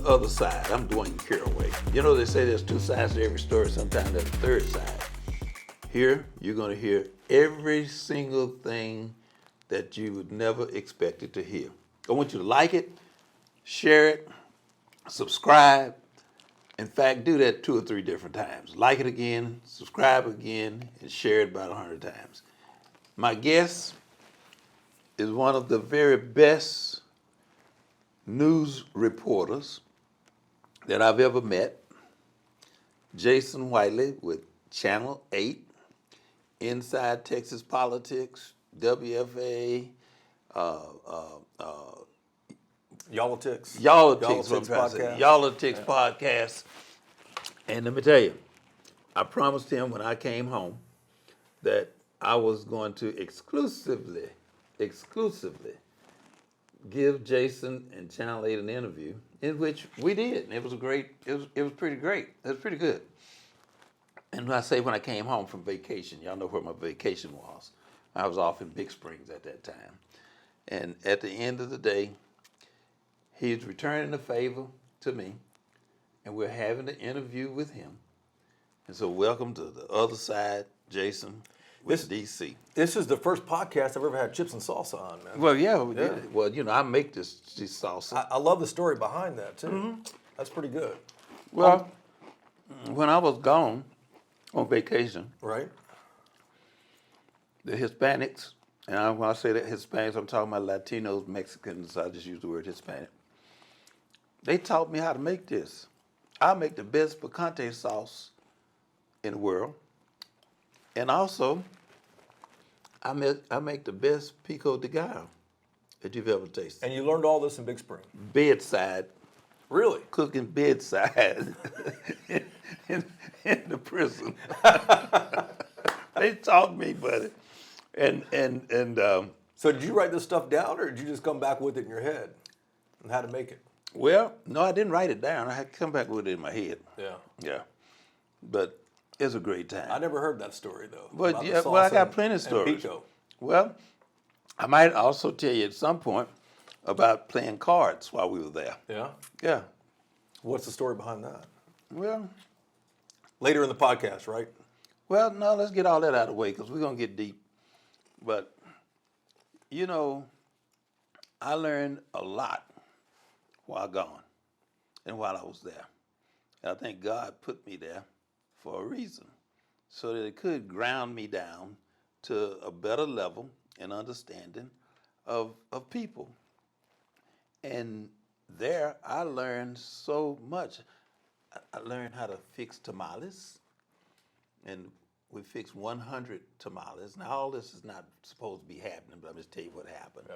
other side. I'm Dwayne Caraway. You know, they say there's two sides to every story. Sometimes there's a third side. Here, you're going to hear every single thing that you would never expect it to hear. I want you to like it, share it, subscribe. In fact, do that 2 or 3 different times. Like it again, subscribe again, and share it about 100 times. My guest is one of the very best news reporters that I've ever met, Jason Whiteley with Channel 8, Inside Texas Politics, WFA, Y'all-itics. Y'all-itics podcast. Y'all-itics podcast. And let me tell you, I promised him when I came home that I was going to exclusively give Jason and Channel 8 an interview, in which we did. And it was pretty great. It was pretty good. And when I say when I came home from vacation, y'all know where my vacation was. I was off in Big Springs at that time. And at the end of the day, he's returning the favor to me, and we're having an interview with him. And so welcome to the other side, Jason, with DC. This is the first podcast I've ever had chips and salsa on, man. Well, yeah. Well, you know, I make this salsa. I love the story behind that, too. Mm-hmm. That's pretty good. Well, when I was gone on vacation, right, the Hispanics, and when I say that Hispanics, I'm talking about Latinos, Mexicans, I just use the word Hispanic. They taught me how to make this. I make the best picante sauce in the world. And also, I make the best pico de gallo that you've ever tasted. And you learned all this in Big Spring? Bedside. Really? Cooking bedside in the prison. They taught me, buddy. So did you write this stuff down, or did you just come back with it in your head and how to make it? Well, no, I didn't write it down. I had to come back with it in my head. Yeah. Yeah. But it's a great time. I never heard that story, though. But yeah, well, I got plenty of stories. Pico. Well, I might also tell you at some point about playing cards while we were there. Yeah? Yeah. What's the story behind that? Well, later in the podcast, right? Well, no, let's get all that out of the way because we're going to get deep. But, you know, I learned a lot while gone and while I was there. And I think God put me there for a reason, so that it could ground me down to a better level and understanding of people. And there I learned so much. I learned how to fix tamales, and we fixed 100 tamales. Now all this is not supposed to be happening, but I'm just tell you what happened. Yeah.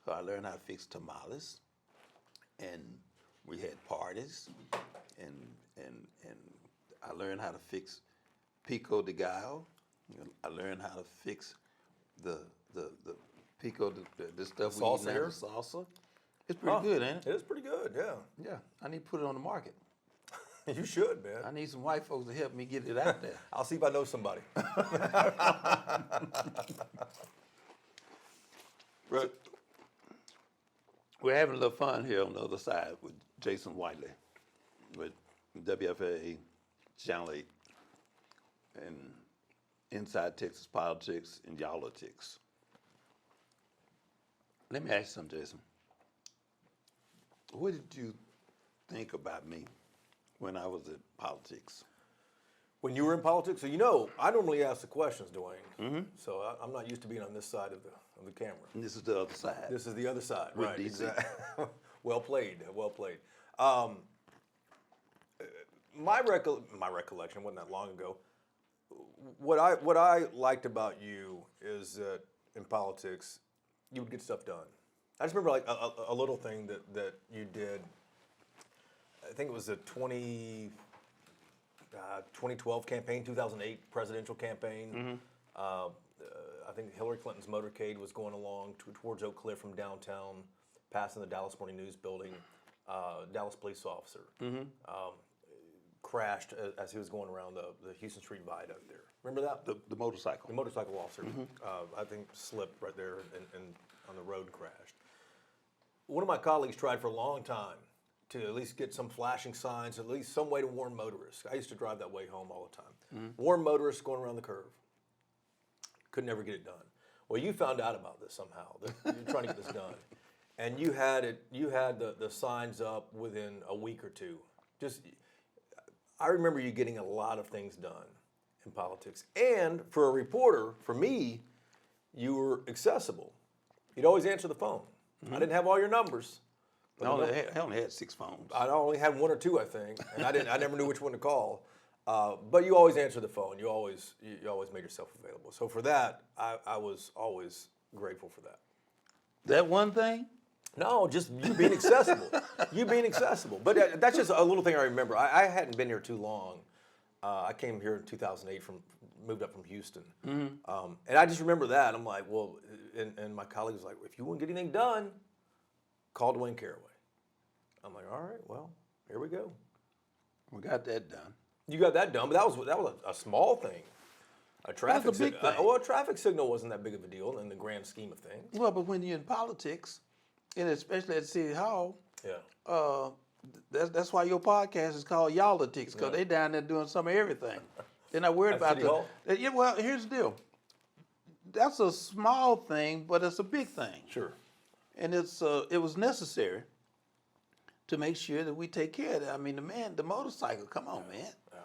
So I learned how to fix tamales, and we had parties, and I learned how to fix pico de gallo. I learned how to fix the pico, the stuff we eat now, the salsa. It's pretty good, ain't it? It is pretty good, yeah. Yeah, I need to put it on the market. You should, man. I need some white folks to help me get it out there. I'll see if I know somebody. But we're having a little fun here on the other side with Jason Whiteley, with WFA, Channel 8, and Inside Texas Politics and Y'all-itics. Let me ask you something, Jason. What did you think about me when I was in politics? When you were in politics? So, you know, I normally ask the questions, Dwayne. Mm-hmm. So I'm not used to being on this sside of the camera. And this is the other side. This is the other side, with right? DC. Exactly. Well played, well played. My recollection wasn't that long ago. What I liked about you is that in politics, you would get stuff done. I just remember like a little thing that you did. I think it was the 2012 campaign, 2008 presidential campaign. Mm-hmm. I think Hillary Clinton's motorcade was going along towards Oak Cliff from downtown, passing the Dallas Morning News building. Dallas police officer crashed as he was going around the Houston Street Viaduct there. Remember that? The motorcycle. The motorcycle officer, I think, slipped right there and on the road crashed. One of my colleagues tried for a long time to at least get some flashing signs, at least some way to warn motorists. I used to drive that way home all the time. Warn motorists going around the curve. Could never get it done. Well, you found out about this somehow. That you're trying to get this done, and you had the signs up within a week or two. I remember you getting a lot of things done in politics, and for a reporter, for me, you were accessible. You'd always answer the phone. I didn't have all your numbers. I only had 6 phones. I only had 1 or 2, I think, and I never knew which one to call. But you always answered the phone. You always made yourself available. So for that, I was always grateful for that. That one thing? No, just you being accessible. You being accessible. But that's just a little thing I remember. I hadn't been here too long. I came here in 2008 moved up from Houston. And I just remember that. I'm like, well, and my colleague was like, if you want to get anything done, call Dwayne Caraway. I'm like, all right, well, here we go. We got that done. You got that done, but that was a small thing. A traffic That's a big thing. Well, a traffic signal wasn't that big of a deal in the grand scheme of things. Well, but when you're in politics, and especially at City Hall, Yeah. that's why your podcast is called Y'all-itics, because they down there doing some of everything. They're not worried At about City Hall? Yeah, well, here's the deal. That's a small thing, but it's a big thing. Sure. And it was necessary to make sure that we take care of that. I mean, the motorcycle, come on, man. Yeah.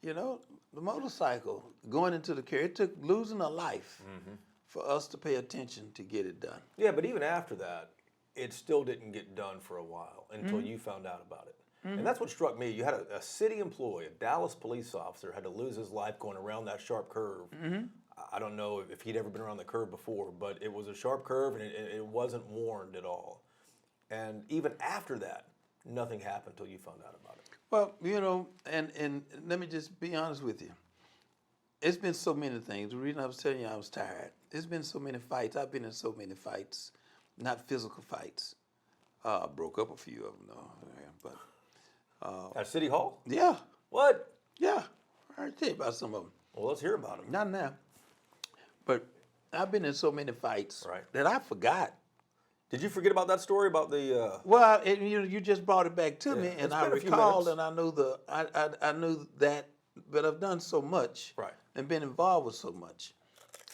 You know, the motorcycle going into the carrier, it took losing a life for us to pay attention to get it done. Yeah, but even after that, it still didn't get done for a while until you found out about it. And that's what struck me. You had a city employee, a Dallas police officer, had to lose his life going around that sharp curve. I don't know if he'd ever been around the curve before, but it was a sharp curve and it wasn't warned at all. And even after that, nothing happened until you found out about it. Well, you know, and let me just be honest with you. It's been so many things. The reason I was telling you I was tired, it's been so many fights. I've been in so many fights, not physical fights. Broke up a few of them, though. But At City Hall? yeah, What? yeah. I'll tell you about some of them. Well, let's hear about them. Not now. But I've been in so many fights Right. that I forgot. Did you forget about that story about the? Well, you just brought it back to me, it's and I been a few recalled, minutes. and I knew that, but I've done so much, Right. and been involved with so much,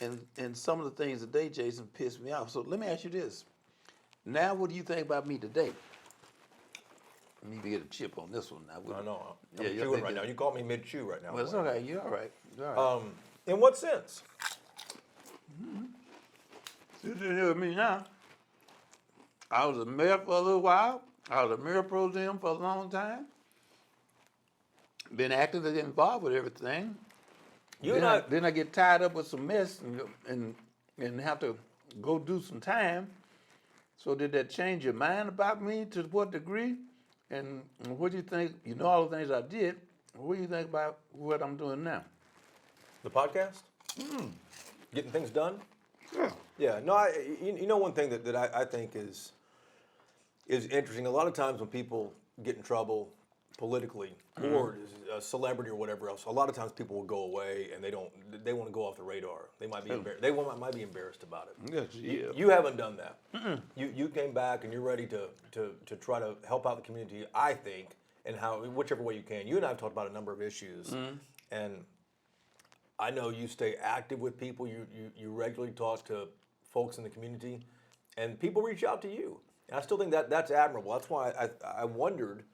and some of the things today, Jason, pissed me off. So let me ask you this: now, what do you think about me today? I need to get a chip on this one now. I know. I'm Yeah, you're chewing right thinking- now. You caught me mid-chew right now. Well, it's okay. You're all right. You're all right. In what sense? Sit here with me now. I was a mayor for a little while. I was a mayor pro tem for a long time. Been actively involved with everything. Then I get tied up with some mess and have to go do some time. So did that change your mind about me? To what degree? And what do you think? You know all the things I did. What do you think about what I'm doing now? The podcast? Getting things done? Yeah. Yeah. No, you know one thing that I think is interesting. A lot of times when people get in trouble politically or a celebrity or whatever else, a lot of times people will go away and they want to go off the radar. They might be might be embarrassed about it. Yes, yeah. You haven't done that. You came back and you're ready to try to help out the community, I think, and whichever way you can. You and I have talked about a number of issues, and I know you stay active with people. You regularly talk to folks in the community, and people reach out to you. And I still think that's admirable. That's why I wondered,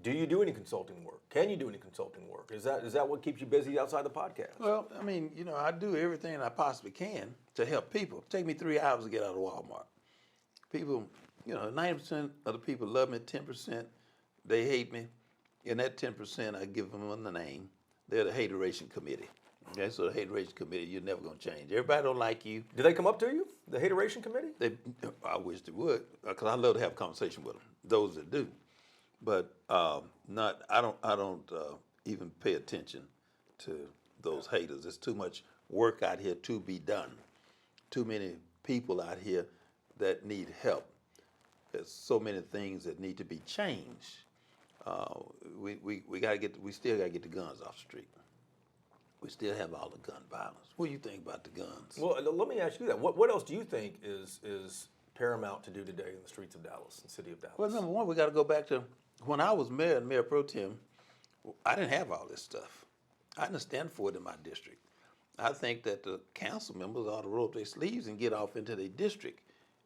do you do any consulting work? Can you do any consulting work? Is that what keeps you busy outside the podcast? Well, I mean, you know, I do everything I possibly can to help people. Take me 3 hours to get out of Walmart. People, you know, 90% of the people love me, 10% they hate me, and that 10% I give them the name. They're the hateration committee. Okay, so the hateration committee, you're never gonna change. Everybody don't like you. Do they come up to you, the hateration committee? I wish they would, because I love to have a conversation with them. Those that do, but not. I don't even pay attention to those haters. There's too much work out here to be done. Too many people out here that need help. There's so many things that need to be changed. We still gotta get the guns off the street. We still have all the gun violence. What do you think about the guns? Well, let me ask you that. What else do you think is paramount to do today in the streets of Dallas, and city of Dallas? Well, number one, we got to go back to when I was mayor and mayor pro tem. I didn't have all this stuff. I didn't stand for it in my district. I think that the council members ought to roll up their sleeves and get off into their district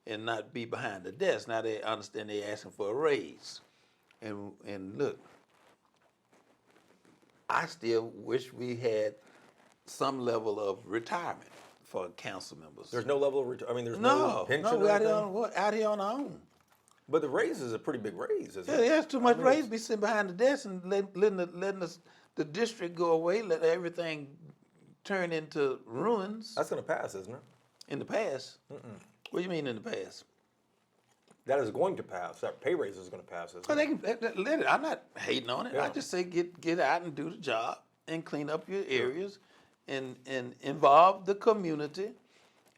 and not be behind the desk. Now they understand they're asking for a raise. And look, I still wish we had some level of retirement for council members. There's no level of there's no pension no, or we're anything? out here on our own. But the raise is a pretty big raise, isn't Yeah, it? there's too much raise. Be sitting behind the desk and letting the district go away, let everything turn into ruins. That's going to pass, isn't it? In the past. What do you mean in the past? That is going to pass. That pay raise is going to pass, isn't Well, it? they can let it. I'm not hating on it. I Yeah. just say get out and do the job and clean up your areas and involve the community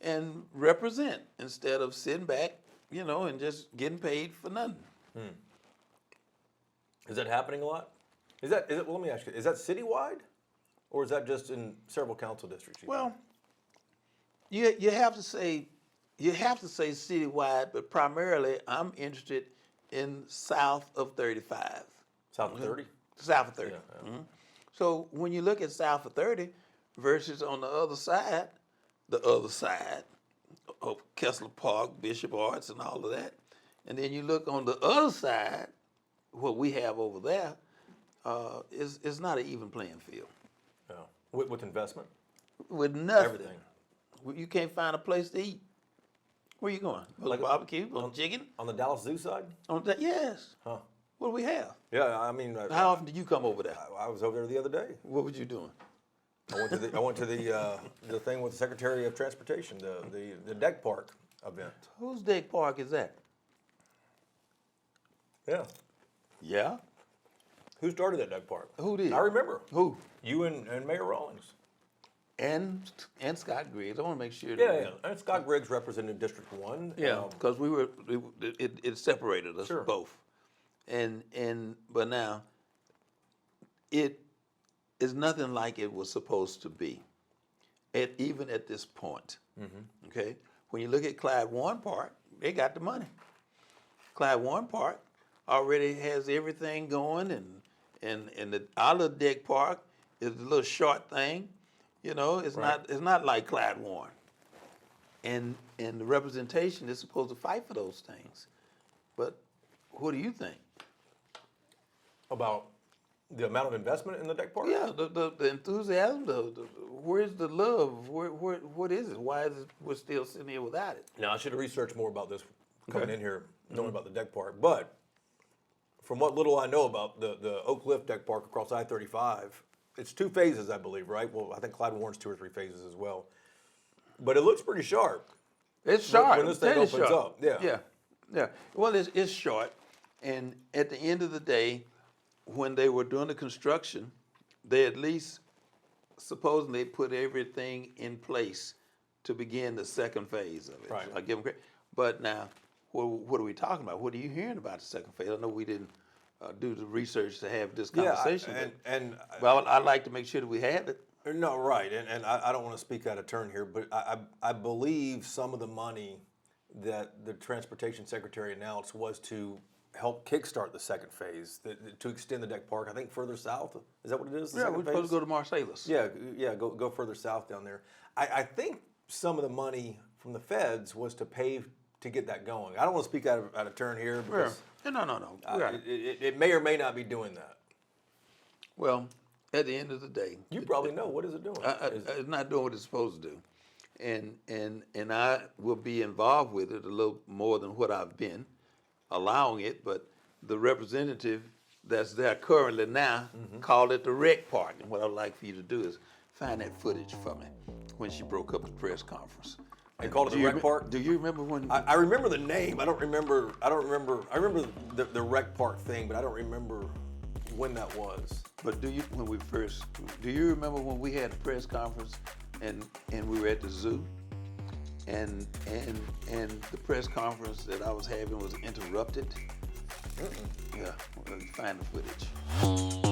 and represent instead of sitting back, and just getting paid for nothing. Is that happening a lot? Is it? Well, let me ask you: is that citywide, or is that just in several council districts? you think? Well, you have to say citywide, but primarily I'm interested in south of 35. South of 30. South of 30. Yeah, yeah. Mhm. So when you look at south of 30 versus on the other side of Kessler Park, Bishop Arts, and all of that, and then you look on the other side, what we have over there is not an even playing field. Yeah. With investment, With nothing. everything. You can't find a place to eat. Where you going? Like Barbecue? On chicken? On the Dallas Zoo side? On that? Yes. Huh. What do we have? Yeah, How often do you come over there? I was over there the other day. What was you doing? I went to the thing with the Secretary of Transportation, the deck park event. Whose deck park is that? Yeah. Yeah. Who started that deck park? Who did? I remember. Who? You and Mayor Rawlings. And Scott Griggs. I want to make sure. Yeah, that yeah. And Scott Griggs represented District 1. Yeah, because it separated us Sure. both, but now it is nothing like it was supposed to be, even at this point. Okay, when you look at Clyde Warren Park, they got the money. Clyde Warren Park already has everything going, and the Olive Deck Park is a little short thing. It's Right. not like Clyde Warren. And the representation is supposed to fight for those things. But what do you think? About the amount of investment in the deck park? Yeah, the enthusiasm, where's the love? What is it? Why is it we're still sitting here without it? Now, I should have researched more about this coming Okay. in here, knowing about the deck park. But from what little I know about the Oak Cliff deck park across I-35, it's 2 phases, I believe, right? Well, I think Clyde Warren's 2 or 3 phases as well. But it looks pretty sharp. It's short. When this thing It's opens short. up, yeah. Yeah. Well, it's short, and at the end of the day, when they were doing the construction, they at least supposing they put everything in place to begin the second phase of it. Right. I give them credit. But now, what are we talking about? What are you hearing about the second phase? I know we didn't do the research to have this conversation, but I'd like to make sure that we have it. No, right, and I don't want to speak out of turn here, but I believe some of the money that the Transportation Secretary announced was to help kickstart the second phase, to extend the deck park, I think further south. Is that what it is? the Yeah, second we're supposed phase? to go to Marsalis. Yeah, go further south down there. I think some of the money from the feds was to pave to get that going. I don't want to speak out of turn here because No. Right. it may or may not be doing that. Well, at the end of the day, You probably know, what is it doing? it's not doing what it's supposed to do, and I will be involved with it a little more than what I've been, allowing it. But the representative that's there currently now called it the rec park, and what I'd like for you to do is find that footage for me when she broke up the press conference. And called it Do the you rec park? Do you remember when? I remember the name. I remember the rec park thing, but I don't remember when that was. But do you remember when we had a press conference and we were at the zoo and the press conference that I was having was interrupted? Yeah, well, find the footage.